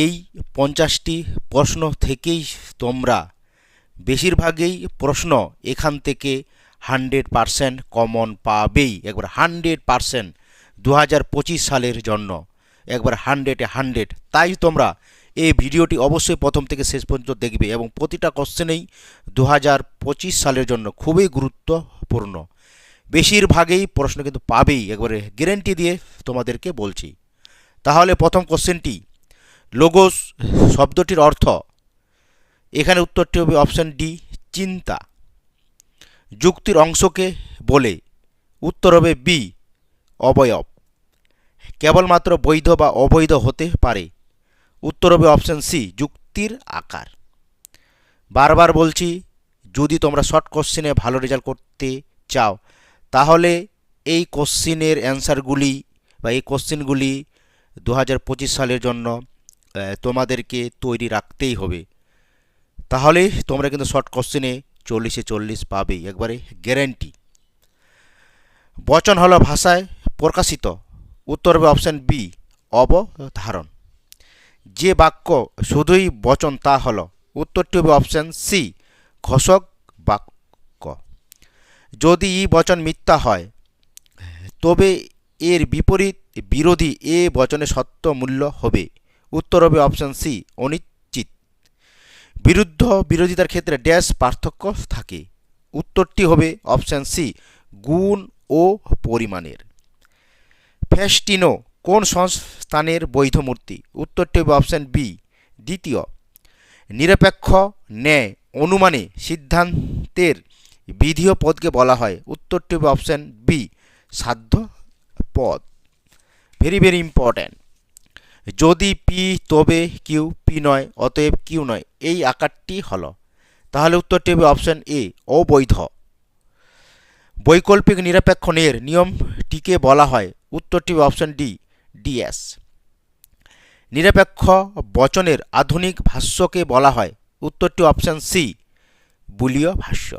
এই 50টি প্রশ্ন থেকেই তোমরা বেশিরভাগই প্রশ্ন এখান থেকে 100% কমন পাবেই, একবার 100% 2025 সালের জন্য একবার 100-এ 100। তাই তোমরা এই ভিডিওটি অবশ্যই প্রথম থেকে শেষ পর্যন্ত দেখবে এবং প্রতিটা কোশ্চেনেই 2025 সালের জন্য খুবই গুরুত্বপূর্ণ, বেশিরভাগই প্রশ্ন কিন্তু পাবেই, একবারে গ্যারেন্টি দিয়ে তোমাদেরকে বলছি। তাহলে প্রথম কোশ্চেনটি, লোগোস শব্দটির অর্থ। এখানে উত্তরটি হবে অপশান ডি, চিন্তা। যুক্তির অংশকে বলে। উত্তর হবে বি, অবয়ব। কেবলমাত্র বৈধ বা অবৈধ হতে পারে। উত্তর হবে অপশান সি, যুক্তির আকার। বারবার বলছি, যদি তোমরা শর্ট কোশ্চেনে ভালো রেজাল্ট করতে চাও তাহলে এই কোশ্চেনের অ্যান্সারগুলি বা এই কোশ্চেনগুলি 2025 সালের জন্য তোমাদেরকে তৈরি রাখতেই হবে। তাহলে তোমরা কিন্তু শর্ট কোশ্চেনে 40-এ 40 পাবেই, একবারে গ্যারেন্টি। বচন হলো ভাষায় প্রকাশিত। উত্তর হবে অপশান বি, অবধারণ। যে বাক্য শুধুই বচন তা হলো। উত্তরটি হবে অপশান সি, ঘোষক বাক্য। যদি ই বচন মিথ্যা হয় তবে এর বিপরীত বিরোধী এ বচনে সত্য মূল্য হবে। উত্তর হবে অপশান সি, অনিশ্চিত। বিরুদ্ধ বিরোধিতার ক্ষেত্রে ড্যাশ পার্থক্য থাকে। উত্তরটি হবে অপশান সি, গুণ ও পরিমাণের। ফেস্টিনো কোন সংস্থানের বৈধ মূর্তি? উত্তরটি হবে অপশান বি, দ্বিতীয়। নিরপেক্ষ ন্যায় অনুমানে সিদ্ধান্তের বিধেয় পদকে বলা হয়। উত্তরটি হবে অপশান বি, সাধ্য পদ। Very very important. যদি পি তবে কিউ পি নয়, অতএব কিউ নয়, এই আকারটি হলো। তাহলে উত্তরটি হবে অপশান এ, অবৈধ। বৈকল্পিক নিরপেক্ষ ন্যায়ের নিয়মটিকে বলা হয়। উত্তরটি হবে অপশান ডি, ডিএস। নিরপেক্ষ বচনের আধুনিক ভাষ্যকে বলা হয়। উত্তরটি অপশান সি, বুলীয় ভাষ্য।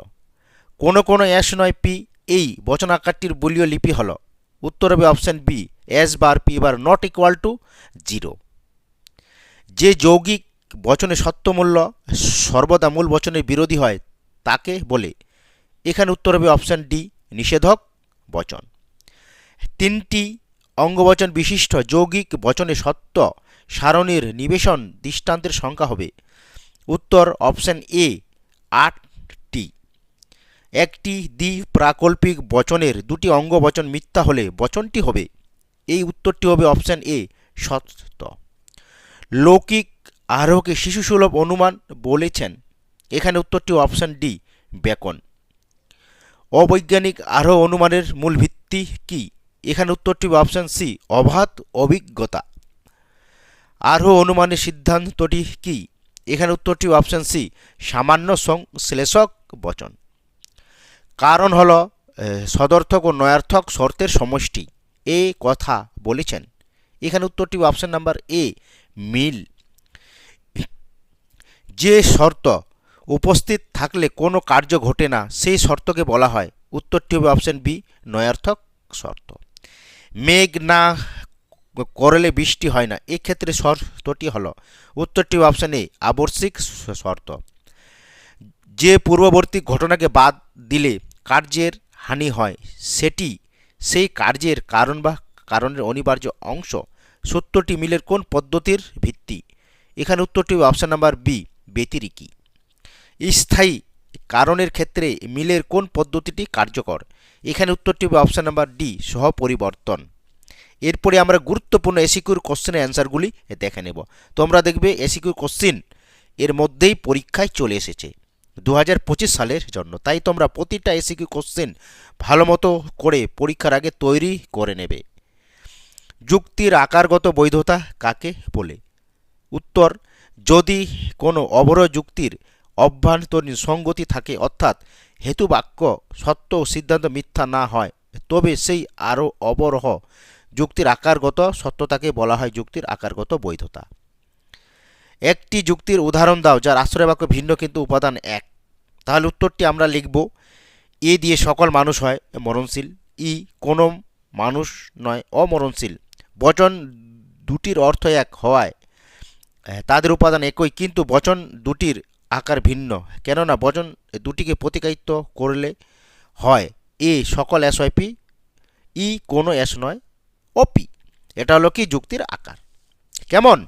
কোনো কোনো এস নয় পি এই বচন আকারটির বুলীয় লিপি হল। উত্তর হবে option B, S bar P bar not equal to 0। যে যৌগিক বচনে সত্যমূল্য সর্বদা মূল বচনের বিরোধী হয় তাকে বলে। এখানে উত্তর হবে অপশান ডি, নিষেধক বচন। 3টি অঙ্গবচন বিশিষ্ট যৌগিক বচনে সত্য সারণীর নিবেশন দৃষ্টান্তের সংখ্যা হবে। উত্তর অপশান এ, 8টি। একটি দ্বিপ্রাকল্পিক বচনের 2টি অঙ্গবচন মিথ্যা হলে বচনটি হবে। এই উত্তরটি হবে অপশান এ, সত্য। লৌকিক আরোহকে শিশুসুলভ অনুমান বলেছেন। এখানে উত্তরটি অপশান ডি, বেকন। অবৈজ্ঞানিক আরোহ অনুমানের মূল ভিত্তি কি? এখানে উত্তরটি হবে অপশান সি, অবাধ অভিজ্ঞতা। আরোহ অনুমানের সিদ্ধান্তটি কি? এখানে উত্তরটি অপশান সি, সামান্য সংশ্লেষক বচন। কারণ হল সদর্থক ও নয়ার্থক শর্তের সমষ্টি। এ কথা বলেছেন। এখানে উত্তরটি অপশান নাম্বার এ, মিল। যে শর্ত উপস্থিত থাকলে কোনো কার্য ঘটে না সেই শর্তকে বলা হয়। উত্তরটি হবে অপশান বি, নয়ার্থক শর্ত। মেঘ না করলে বৃষ্টি হয় না, এক্ষেত্রে শর্তটি হল। উত্তরটি অপশান এ, আবশ্যিক শর্ত। যে পূর্ববর্তী ঘটনাকে বাদ দিলে কার্যের হানি হয় সেটি সেই কার্যের কারণ বা কারণের অনিবার্য অংশ। সত্যটি মিলের কোন পদ্ধতির ভিত্তি? এখানে উত্তরটি অপশান নাম্বার বি, ব্যতিরিকী। স্থায়ী কারণের ক্ষেত্রে মিলের কোন পদ্ধতিটি কার্যকর? এখানে উত্তরটি হবে অপশান নাম্বার ডি, সহপরিবর্তন। এরপরে আমরা গুরুত্বপূর্ণ এসিকিউর কোশ্চেনের অ্যান্সারগুলি দেখে নেব। তোমরা দেখবে এসিকিউর কোশ্চেন এর মধ্যেই পরীক্ষায় চলে এসেছে 2025 সালের জন্য। তাই তোমরা প্রতিটা এসিকিউ কোশ্চেন ভালো মতো করে পরীক্ষার আগে তৈরি করে নেবে। যুক্তির আকারগত বৈধতা কাকে বলে? উত্তর, যদি কোনো অবরোধ যুক্তির অভ্যন্তরীণ সঙ্গতি থাকে, অর্থাৎ হেতু বাক্য সত্য ও সিদ্ধান্ত মিথ্যা না হয়, তবে সেই আরও অবরোহ যুক্তির আকারগত সত্যতাকে বলা হয় যুক্তির আকারগত বৈধতা। একটি যুক্তির উদাহরণ দাও যার আশ্রয় বাক্য ভিন্ন কিন্তু উপাদান এক। তাহলে উত্তরটি আমরা লিখব, এ দিয়ে সকল মানুষ হয় মরণশীল, ই কোনো মানুষ নয় অমরণশীল। বচন দুটির অর্থ এক হওয়ায় তাদের উপাদান একই কিন্তু বচন দুটির আকার ভিন্ন, কেননা বচন দুটিকে প্রতিকায়িত করলে হয় এ সকল এস হয় পি, ই কোনো এস নয় ও পি। এটা হলো কি যুক্তির আকার। কেমন?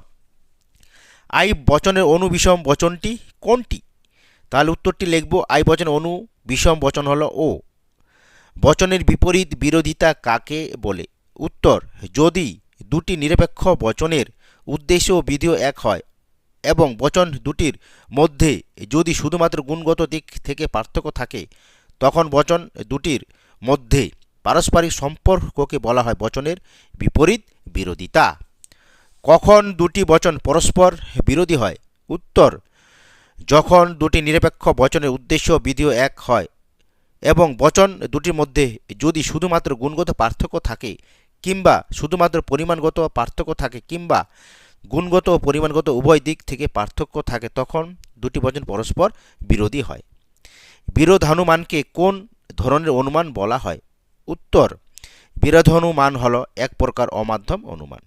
আই বচনের অনু বিষম বচনটি কোনটি? তাহলে উত্তরটি লিখব আই বচনের অনু বিষম বচন হলো ও। বচনের বিপরীত বিরোধিতা কাকে বলে? উত্তর, যদি দুটি নিরপেক্ষ বচনের উদ্দেশ্য ও বিধিও এক হয় এবং বচন দুটির মধ্যে যদি শুধুমাত্র গুণগত দিক থেকে পার্থক্য থাকে, তখন বচন দুটির মধ্যে পারস্পরিক সম্পর্ককে বলা হয় বচনের বিপরীত বিরোধিতা। কখন দুটি বচন পরস্পর বিরোধী হয়? উত্তর, যখন দুটি নিরপেক্ষ বচনের উদ্দেশ্য ও বিধিও এক হয় এবং বচন দুটির মধ্যে যদি শুধুমাত্র গুণগত পার্থক্য থাকে কিংবা শুধুমাত্র পরিমাণগত পার্থক্য থাকে কিংবা গুণগত ও পরিমাণগত উভয় দিক থেকে পার্থক্য থাকে, তখন দুটি বচন পরস্পর বিরোধী হয়। বিরোধানুমানকে কোন ধরনের অনুমান বলা হয়? উত্তর, বিরোধানুমান হল এক প্রকার অমাধ্যম অনুমান।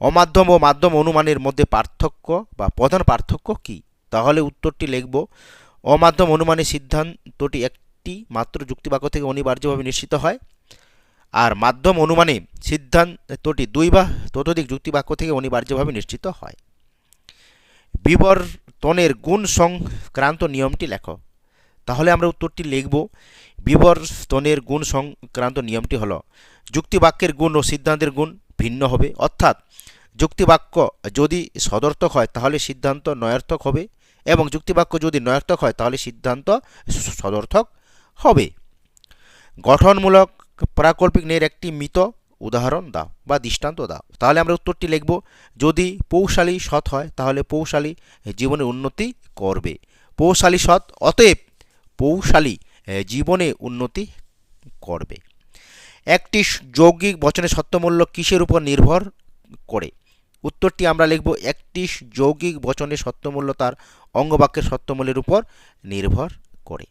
অমাধ্যম ও মাধ্যম অনুমানের মধ্যে পার্থক্য বা প্রধান পার্থক্য কি? তাহলে উত্তরটি লিখব অমাধ্যম অনুমানের সিদ্ধান্তটি একটি মাত্র যুক্তিবাক্য থেকে অনিবার্যভাবে নিশ্চিত হয়, আর মাধ্যম অনুমানে সিদ্ধান্তটি দুই বা ততোধিক যুক্তিবাক্য থেকে অনিবার্যভাবে নিশ্চিত হয়। বিবর্তনের গুণ সংক্রান্ত নিয়মটি লেখো। তাহলে আমরা উত্তরটি লিখব বিবর্তনের গুণ সংক্রান্ত নিয়মটি হলো যুক্তিবাক্যের গুণ ও সিদ্ধান্তের গুণ ভিন্ন হবে, অর্থাৎ যুক্তিবাক্য যদি সদর্থক হয় তাহলে সিদ্ধান্ত নয়ার্থক হবে এবং যুক্তিবাক্য যদি নয়ার্থক হয় তাহলে সিদ্ধান্ত সদর্থক হবে। গঠনমূলক প্রাকল্পিক ন্যায়ের একটি মৃত উদাহরণ দাও বা দৃষ্টান্ত দাও। তাহলে আমরা উত্তরটি লিখব যদি পৌশালী সৎ হয় তাহলে পৌশালী জীবনে উন্নতি করবে। পৌশালী সৎ, অতএব পৌশালী জীবনে উন্নতি করবে। একটি যৌগিক বচনের সত্যমূল্য কিসের উপর নির্ভর করে? উত্তরটি আমরা লিখব একটি যৌগিক বচনের সত্যমূল্য তার অঙ্গবাক্যের সত্যমূল্যের উপর নির্ভর করে।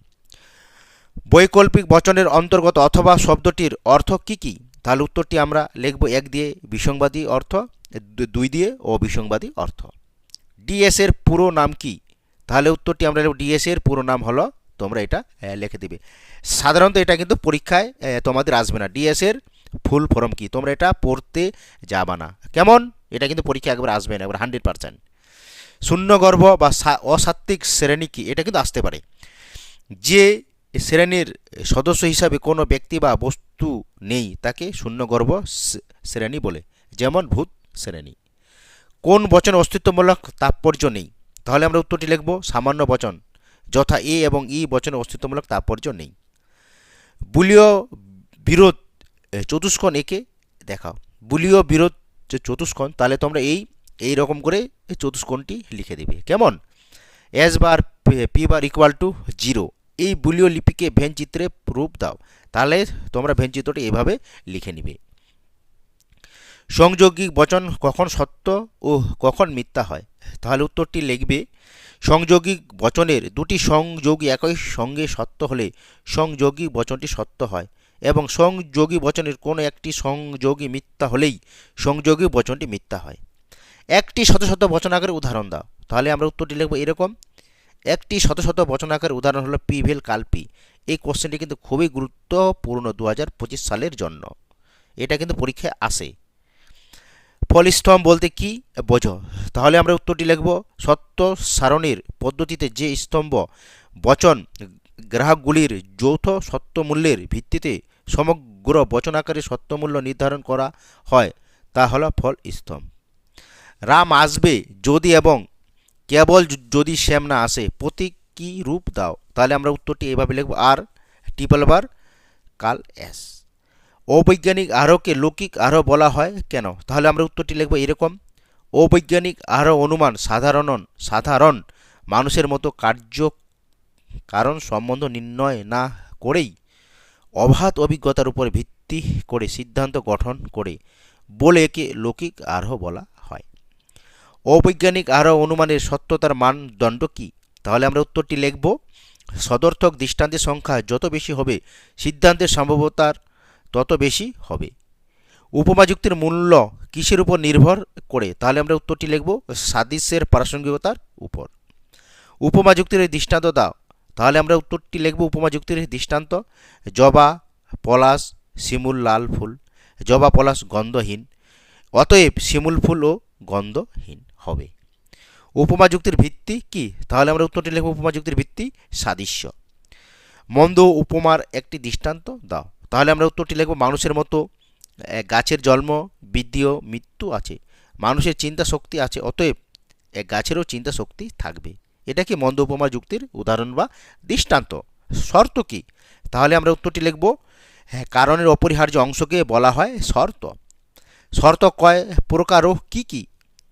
বৈকল্পিক বচনের অন্তর্গত অথবা শব্দটির অর্থ কি কি? তাহলে উত্তরটি আমরা লিখব এক দিয়ে বিসংবাদী অর্থ, দুই দিয়ে অবিসংবাদী অর্থ। ডিএস এর পুরো নাম কি? তাহলে উত্তরটি আমরা লিখব ডিএস এর পুরো নাম হলো, তোমরা এটা লিখে দিবে। সাধারণত এটা কিন্তু পরীক্ষায় তোমাদের আসবে না, ডিএস এর ফুল ফর্ম কি, তোমরা এটা পড়তে যাবা না। কেমন? এটা কিন্তু পরীক্ষা একবার আসবে না, একবার 100%। শূন্যগর্ভ বা অসাত্ত্বিক শ্রেণী কি? এটা কিন্তু আসতে পারে। যে শ্রেণীর সদস্য হিসাবে কোনো ব্যক্তি বা বস্তু নেই তাকে শূন্যগর্ভ শ্রেণী বলে, যেমন ভূত শ্রেণী। কোন বচনে অস্তিত্বমূলক তাৎপর্য নেই? তাহলে আমরা উত্তরটি লিখব সামান্য বচন, যথা এ এবং ই বচনে অস্তিত্বমূলক তাৎপর্য নেই। বুলীয় বিরোধ চতুষ্কোণ একে দেখাও। বুলীয় বিরোধ চতুষ্কোণ, তাহলে তোমরা এই রকম করে চতুষ্কোণটি লিখে দেবে। কেমন? S bar P bar equal to 0, এই বুলীয় লিপিকে ভেন চিত্রে রূপ দাও। তাহলে তোমরা ভেন চিত্রটি এভাবে লিখে নিবে। সংযোগিক বচন কখন সত্য ও কখন মিথ্যা হয়? তাহলে উত্তরটি লিখবে সংযোগিক বচনের দুটি সংযোগী একই সঙ্গে সত্য হলে সংযোগী বচনটি সত্য হয় এবং সংযোগী বচনের কোনো একটি সংযোগী মিথ্যা হলেই সংযোগী বচনটি মিথ্যা হয়। একটি শত শত বচনাকারের উদাহরণ দাও। তাহলে আমরা উত্তরটি লিখব এরকম, একটি শত শত বচনাকারের উদাহরণ হলো পিভেল কালপি। এই কোশ্চেনটি কিন্তু খুবই গুরুত্বপূর্ণ 2025 সালের জন্য, এটা কিন্তু পরীক্ষায় আসে। ফলস্তম্ভ বলতে কি বোঝো? তাহলে আমরা উত্তরটি লিখব সত্য সারণীর পদ্ধতিতে যে স্তম্ভ বচন গ্রাহকগুলির যৌথ সত্যমূল্যের ভিত্তিতে সমগ্র বচনাকারের সত্যমূল্য নির্ধারণ করা হয় তা হলো ফল স্তম্ভ। রাম আসবে যদি এবং কেবল যদি শ্যাম না আসে প্রতীক কি রূপ দাও? তাহলে আমরা উত্তরটি এভাবে লিখব আর ট্রিপল বার কাল এস। অবৈজ্ঞানিক আরোহকে লৌকিক আরোহ বলা হয় কেন? তাহলে আমরা উত্তরটি লিখব এরকম, অবৈজ্ঞানিক আরোহ অনুমান সাধারণ মানুষের মতো কার্য কারণ সম্বন্ধ নির্ণয় না করেই অবাধ অভিজ্ঞতার উপর ভিত্তি করে সিদ্ধান্ত গঠন করে বলে একে লৌকিক আরোহ বলা হয়। অবৈজ্ঞানিক আরোহ অনুমানের সত্যতার মানদণ্ড কি? তাহলে আমরা উত্তরটি লিখব সদর্থক দৃষ্টান্তের সংখ্যা যত বেশি হবে সিদ্ধান্তের সম্ভাব্যতার তত বেশি হবে। উপমা যুক্তির মূল্য কিসের উপর নির্ভর করে? তাহলে আমরা উত্তরটি লিখব সাদৃশ্যের প্রাসঙ্গিকতার উপর। উপমা যুক্তির দৃষ্টান্ত দাও, তাহলে আমরা উত্তরটি লিখব উপমা যুক্তির দৃষ্টান্ত জবা, পলাশ, শিমুল লাল ফুল। জবা পলাশ গন্ধহীন, অতএব শিমুল ফুলও গন্ধহীন হবে। উপমা যুক্তির ভিত্তি কি? তাহলে আমরা উত্তরটি লিখব উপমা যুক্তির ভিত্তি সাদৃশ্য। মন্দ উপমার একটি দৃষ্টান্ত দাও, তাহলে আমরা উত্তরটি লিখব মানুষের মতো গাছের জন্ম, বৃদ্ধি ও মৃত্যু আছে। মানুষের চিন্তা শক্তি আছে, অতএব এক গাছেরও চিন্তা শক্তি থাকবে। এটা কি মন্দ উপমা যুক্তির উদাহরণ বা দৃষ্টান্ত। শর্ত কি? তাহলে আমরা উত্তরটি লিখব কারণের অপরিহার্য অংশকে বলা হয় শর্ত। শর্ত কয় প্রকার ও কি কি?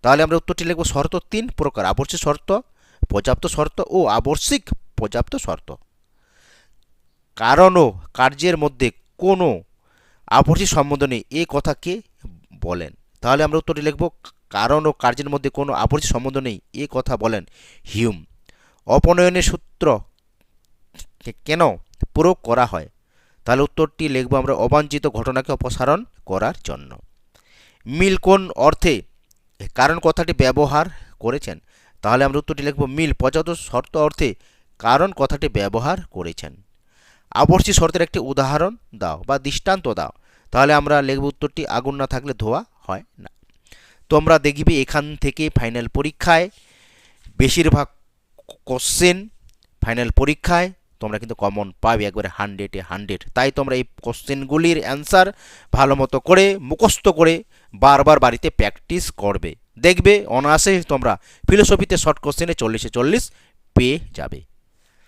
তাহলে আমরা উত্তরটি লিখব শর্ত 3 প্রকার: আবশ্যিক শর্ত, পর্যাপ্ত শর্ত ও আবশ্যিক পর্যাপ্ত শর্ত। কারণ ও কার্যের মধ্যে কোনো আবশ্যিক সম্বন্ধ নেই, এ কথা কে বলেন? তাহলে আমরা উত্তরটি লিখব কারণ ও কার্যের মধ্যে কোনো আবশ্যিক সম্বন্ধ নেই, এ কথা বলেন হিউম। অপনয়নের সূত্র কেন প্রয়োগ করা হয়? তাহলে উত্তরটি লিখব আমরা অবাঞ্ছিত ঘটনাকে অপসারণ করার জন্য। মিল কোন অর্থে কারণ কথাটি ব্যবহার করেছেন? তাহলে আমরা উত্তরটি লিখব মিল পর্যাপ্ত শর্ত অর্থে কারণ কথাটি ব্যবহার করেছেন। আবশ্যিক শর্তের একটি উদাহরণ দাও বা দৃষ্টান্ত দাও, তাহলে আমরা লিখব উত্তরটি আগুন না থাকলে ধোয়া হয় না। তোমরা দেখবে এখান থেকে ফাইনাল পরীক্ষায় বেশিরভাগ কোশ্চেন ফাইনাল পরীক্ষায় তোমরা কিন্তু কমন পাবে একবারে 100-এ 100। তাই তোমরা এই কোশ্চেনগুলির অ্যান্সার ভালো মতো করে মুখস্থ করে বারবার বাড়িতে প্র্যাকটিস করবে। দেখবে অনায়াসে তোমরা ফিলোসফিতে শর্ট কোশ্চেনে 40-এ 40 পেয়ে যাবে।